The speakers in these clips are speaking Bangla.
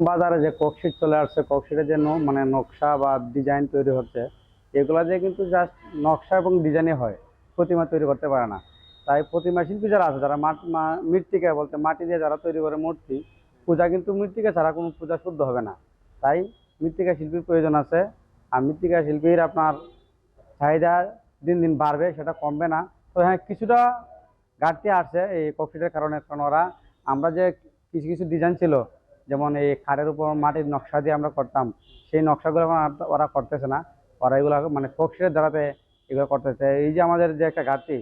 বাজারে যে ককশিট চলে আসছে, ককশিটের যে মানে নকশা বা ডিজাইন তৈরি হচ্ছে, এগুলা দিয়ে কিন্তু জাস্ট নকশা এবং ডিজাইনই হয়, প্রতিমা তৈরি করতে পারে না। তাই প্রতিমা শিল্পী যারা আছে, যারা মৃত্তিকা বলতে মাটি দিয়ে যারা তৈরি করে মূর্তি, পূজা কিন্তু মৃত্তিকা ছাড়া কোনো পূজা শুদ্ধ হবে না। তাই মৃত্তিকা শিল্পীর প্রয়োজন আছে। আর মৃত্তিকা শিল্পীর আপনার চাহিদা দিন দিন বাড়বে, সেটা কমবে না। তো হ্যাঁ, কিছুটা ঘাটতি আসছে এই ককশিটের কারণে। কারণ ওরা, আমরা যে কিছু কিছু ডিজাইন ছিল, যেমন এই খাড়ের উপর মাটির নকশা দিয়ে আমরা করতাম, সেই নকশাগুলো এখন আর ওরা করতেছে না। ওরা এগুলো মানে ককশিটের দ্বারাতে এগুলো করতেছে। এই যে আমাদের যে একটা ঘাটতি,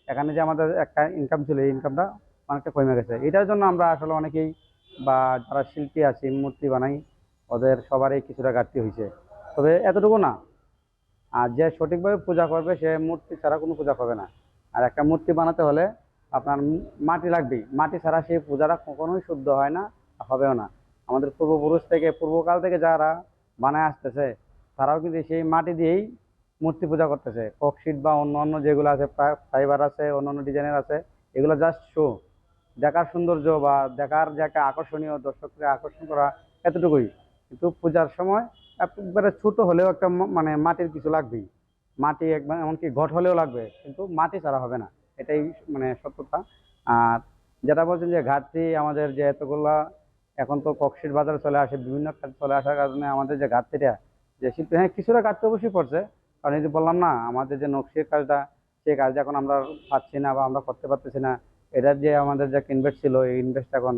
এখানে যে আমাদের একটা ইনকাম ছিল, এই ইনকামটা অনেকটা কমে গেছে। এটার জন্য আমরা আসলে অনেকেই, বা যারা শিল্পী আছি মূর্তি বানাই, ওদের সবারই কিছুটা ঘাটতি হয়েছে। তবে এতটুকু না, আর যে সঠিকভাবে পূজা করবে সে মূর্তি ছাড়া কোনো পূজা করবে না। আর একটা মূর্তি বানাতে হলে আপনার মাটি লাগবেই। মাটি ছাড়া সেই পূজাটা কখনোই শুদ্ধ হয় না, হবেও না। আমাদের পূর্বপুরুষ থেকে, পূর্বকাল থেকে যারা বানায় আসতেছে, তারাও কিন্তু সেই মাটি দিয়েই মূর্তি পূজা করতেছে। ককশিট বা অন্য অন্য যেগুলো আছে, ফাইবার আছে, অন্য অন্য ডিজাইনের আছে, এগুলো জাস্ট শো, দেখার সৌন্দর্য বা দেখার যে একটা আকর্ষণীয়, দর্শককে আকর্ষণ করা, এতটুকুই। কিন্তু পূজার সময় একবারে ছোট হলেও একটা মানে মাটির কিছু লাগবেই। মাটি একবার, এমনকি ঘট হলেও লাগবে, কিন্তু মাটি ছাড়া হবে না। এটাই মানে সত্যতা। আর যেটা বলছেন যে ঘাটতি, আমাদের যে এতগুলা এখন তো ককশিট বাজারে চলে আসে, বিভিন্ন কাজ চলে আসার কারণে আমাদের যে ঘাটতিটা, যে শিল্পী, হ্যাঁ কিছুটা ঘাটতি অবশ্যই পড়ছে। কারণ এই যে বললাম না, আমাদের যে নকশির কাজটা, সেই কাজটা এখন আমরা পাচ্ছি না বা আমরা করতে পারতেছি না। এটার যে আমাদের যে ইনভেস্ট ছিল, এই ইনভেস্ট এখন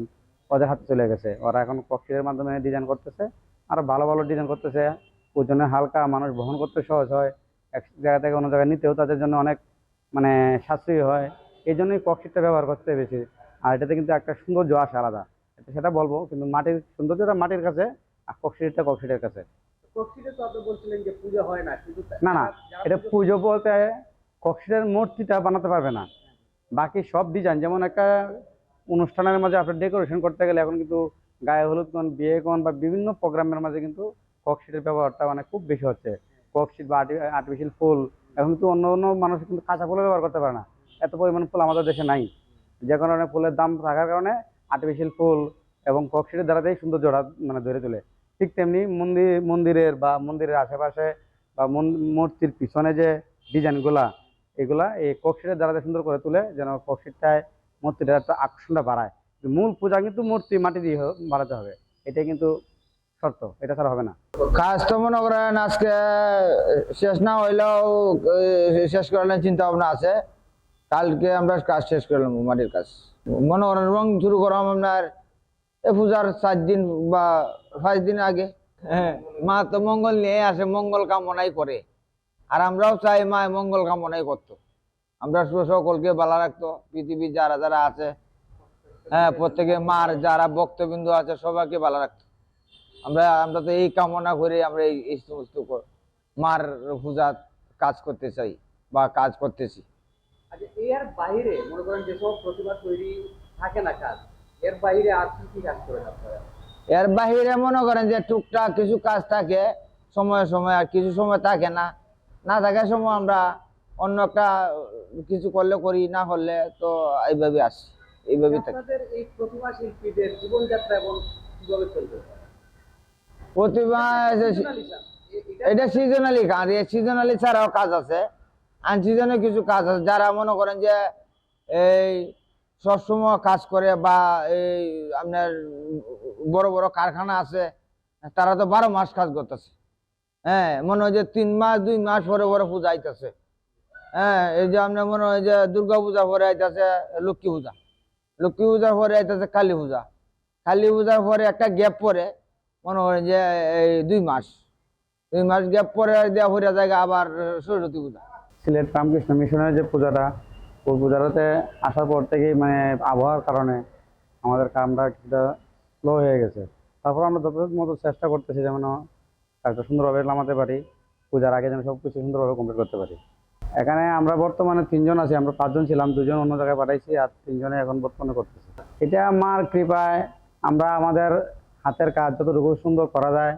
ওদের হাতে চলে গেছে। ওরা এখন ককশিটের মাধ্যমে ডিজাইন করতেছে, আর ভালো ভালো ডিজাইন করতেছে। ওজনে হালকা, মানুষ বহন করতে সহজ হয়, এক জায়গা থেকে অন্য জায়গায় নিতেও তাদের জন্য অনেক মানে সাশ্রয়ী হয়। এই জন্যই ককশিটটা ব্যবহার করতে বেশি। আর এটাতে কিন্তু একটা সৌন্দর্য আসে আলাদা, সেটা বলবো। কিন্তু মাটির সৌন্দর্যটা মাটির কাছে, আর ককশিটটা ককশিটের কাছে। প্রকৃতিতে তো আপনি বলছিলেন যে পূজা হয় না, কিন্তু না না, যারা এটা পুজো পুজো বলতে ককশিটের মূর্তিটা বানাতে পারবে না। বাকি সব ডিজাইন, যেমন একটা অনুষ্ঠানের মাঝে আপনার ডেকোরেশন করতে গেলে, এখন কিন্তু গায়ে হলুদ কোন, বিয়ে কোন, বা বিভিন্ন প্রোগ্রামের মাঝে কিন্তু ককশিটের ব্যবহারটা মানে খুব বেশি হচ্ছে। ককশিট বা আর্টিফিশিয়াল ফুল, এখন কিন্তু অন্য অন্য মানুষ কিন্তু কাঁচা ফুলও ব্যবহার করতে পারে না। এত পরিমাণ ফুল আমাদের দেশে নাই। যে কারণে ফুলের দাম থাকার কারণে আর্টিফিশিয়াল ফুল এবং ককশিটের দ্বারাতেই সৌন্দর্যটা মানে ধরে তোলে। ঠিক তেমনি মন্দিরের বা মন্দিরের আশেপাশে বা মূর্তির পিছনে যে ডিজাইনগুলা, এগুলা এই ককশিটের দ্বারা সুন্দর করে তুলে, যেন ককশিটটায় মূর্তিটার একটা আকর্ষণটা বাড়ায়। মূল পূজা কিন্তু মূর্তি মাটি দিয়ে বাড়াতে হবে, এটাই কিন্তু শর্ত, এটা ছাড়া হবে না। কাজ তো মনে করেন আজকে শেষ না হইলেও শেষ করার চিন্তা ভাবনা আছে। কালকে আমরা কাজ শেষ করলাম, মাটির কাজ। মনে করেন রং শুরু করলাম আপনার এ পূজার 4 দিন বা 5 দিন আগে। হ্যাঁ, মা তো মঙ্গল নিয়ে আসে, মঙ্গল কামনাই করে। আর আমরাও চাই মা মঙ্গল কামনাই করতো। আমরা সকলকে ভালো রাখতো, পৃথিবীর যারা যারা আছে, হ্যাঁ প্রত্যেকে মার যারা ভক্তবিন্দু আছে সবাইকে ভালো রাখতো। আমরা আমরা তো এই কামনা করে আমরা এই সমস্ত মার পূজা কাজ করতে চাই বা কাজ করতেছি। আচ্ছা, এর বাইরে মনে করেন যেসব প্রতিভা তৈরি থাকে না কাজ, এর বাইরে আর কি কি কাজ করেন আপনারা? এর বাহিরে মনে করেন যে টুকটাক কিছু কাজ থাকে সময়ে সময়ে, আর কিছু সময় থাকে না। না থাকার সময় আমরা অন্য একটা কিছু করলে করি, না করলে তো এইভাবে আসি, এইভাবে থাকি। আপনাদের এই প্রতিভা শিল্পীদের জীবনযাত্রা এবং কিভাবে চলবে? প্রতিমা এটা সিজনালি কাজ, এই সিজনালি ছাড়াও কাজ আছে, আনসিজনে কিছু কাজ আছে। যারা মনে করেন যে এই সবসময় কাজ করে বা এই আপনার বড় বড় কারখানা আছে, তারা তো 12 মাস কাজ করতেছে। হ্যাঁ, মনে হয় যে 3 মাস 2 মাস পরে পরে পূজা আইতেছে। হ্যাঁ, এই যে আপনার মনে হয় যে দুর্গা পূজা পরে আইতেছে লক্ষ্মী পূজা, লক্ষ্মী পূজার পরে আইতেছে কালী পূজা, কালী পূজার পরে একটা গ্যাপ পরে মনে করেন যে এই 2 মাস, 2 মাস গ্যাপ পরে দেওয়া হয়ে জায়গা আবার সরস্বতী পূজা। সিলেট রামকৃষ্ণ মিশনের যে পূজাটা, ওই পূজাটাতে আসার পর থেকেই মানে আবহাওয়ার কারণে আমাদের কামটা কিছুটা স্লো হয়ে গেছে। তারপর আমরা যথাযথ মতো চেষ্টা করতেছি যেন কাজটা সুন্দরভাবে নামাতে পারি, পূজার আগে যেন সব কিছু সুন্দরভাবে কমপ্লিট করতে পারি। এখানে আমরা বর্তমানে 3 জন আছি। আমরা 5 জন ছিলাম, 2 জন অন্য জায়গায় পাঠাইছি, আর 3 জনে এখন বর্তমানে করতেছি। এটা আমার কৃপায় আমরা আমাদের হাতের কাজ যতটুকু সুন্দর করা যায়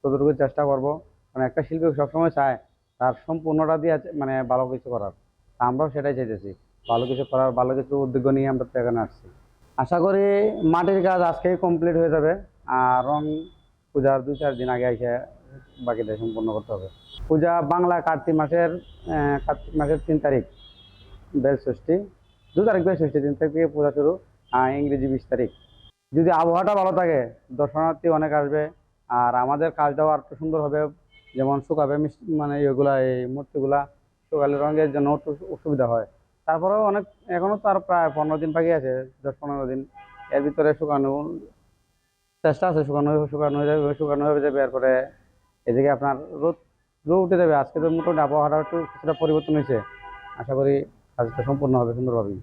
ততটুকু চেষ্টা করব। কারণ একটা শিল্পী সবসময় চায় তার সম্পূর্ণটা দিয়ে মানে ভালো কিছু করার। আমরাও সেটাই চাইতেছি, ভালো কিছু করার, ভালো কিছু উদ্যোগ নিয়ে আমরা তো এখানে আসছি। আশা করি মাটির কাজ আজকেই কমপ্লিট হয়ে যাবে। আর রং পূজার 2-4 দিন আগে এসে বাকিটা সম্পূর্ণ করতে হবে। পূজা বাংলা কার্তিক মাসের 3 তারিখ বেল ষষ্ঠী, 2 তারিখ বেল ষষ্ঠী, 3 তারিখ থেকে পূজা শুরু। ইংরেজি 20 তারিখ। যদি আবহাওয়াটা ভালো থাকে দর্শনার্থী অনেক আসবে, আর আমাদের কাজটাও আর একটু সুন্দর হবে। যেমন শুকাবে মানে এগুলা এই মূর্তিগুলা শুকালে রঙের জন্য একটু অসুবিধা হয়। তারপরেও এখনো তো আর প্রায় 15 দিন বাকি আছে, 10-15 দিন। এর ভিতরে শুকানো চেষ্টা আছে, শুকানো হয়ে যাবে। এরপরে এদিকে আপনার রোদ রোদ উঠে যাবে। আজকে তো মোটামুটি আবহাওয়াটা একটু কিছুটা পরিবর্তন হয়েছে। আশা করি কাজটা সম্পূর্ণ হবে সুন্দরভাবেই।